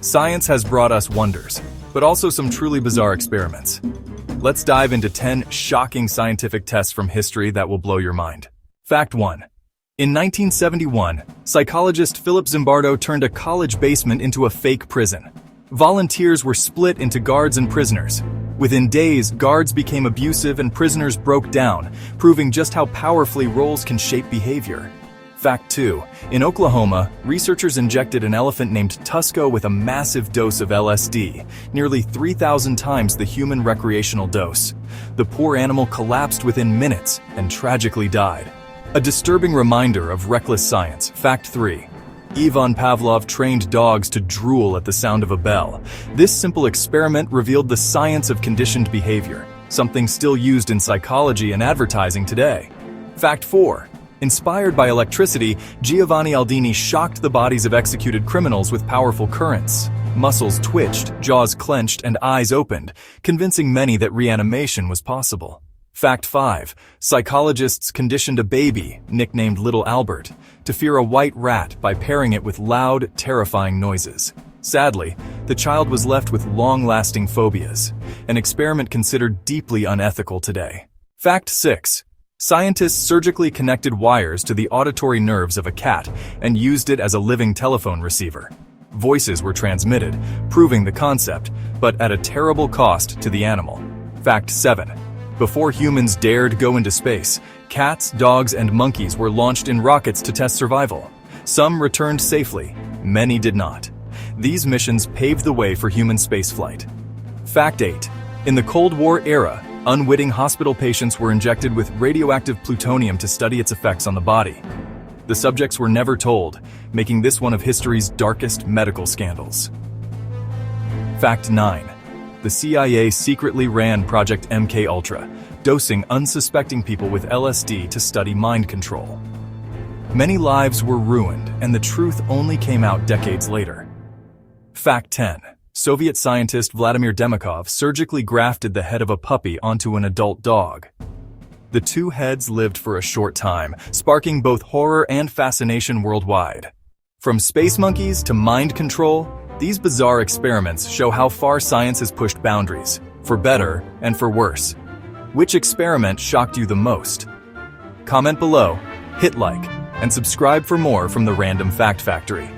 Science has brought us wonders, but also some truly bizarre experiments. Let's dive into 10 shocking scientific tests from history that will blow your mind. Fact 1. In 1971, psychologist Philip Zimbardo turned a college basement into a fake prison. Volunteers were split into guards and prisoners. Within days, guards became abusive and prisoners broke down, proving just how powerfully roles can shape behavior. Fact 2. In Oklahoma, researchers injected an elephant named Tusko with a massive dose of LSD, nearly 3,000 times the human recreational dose. The poor animal collapsed within minutes and tragically died. A disturbing reminder of reckless science. Fact 3. Ivan Pavlov trained dogs to drool at the sound of a bell. This simple experiment revealed the science of conditioned behavior, something still used in psychology and advertising today. Fact 4. Inspired by electricity, Giovanni Aldini shocked the bodies of executed criminals with powerful currents. Muscles twitched, jaws clenched, and eyes opened, convincing many that reanimation was possible. Fact 5. Psychologists conditioned a baby, nicknamed Little Albert, to fear a white rat by pairing it with loud, terrifying noises. Sadly, the child was left with long-lasting phobias, an experiment considered deeply unethical today. Fact 6. Scientists surgically connected wires to the auditory nerves of a cat and used it as a living telephone receiver. Voices were transmitted, proving the concept, but at a terrible cost to the animal. Fact 7. Before humans dared go into space, cats, dogs, and monkeys were launched in rockets to test survival. Some returned safely, many did not. These missions paved the way for human spaceflight. Fact 8. In the Cold War era, unwitting hospital patients were injected with radioactive plutonium to study its effects on the body. The subjects were never told, making this one of history's darkest medical scandals. Fact 9. The CIA secretly ran Project MKUltra, dosing unsuspecting people with LSD to study mind control. Many lives were ruined, and the truth only came out decades later. Fact 10. Soviet scientist Vladimir Demikhov surgically grafted the head of a puppy onto an adult dog. The two heads lived for a short time, sparking both horror and fascination worldwide. From space monkeys to mind control, these bizarre experiments show how far science has pushed boundaries, for better and for worse. Which experiment shocked you the most? Comment below, hit like, and subscribe for more from the Random Fact Factory.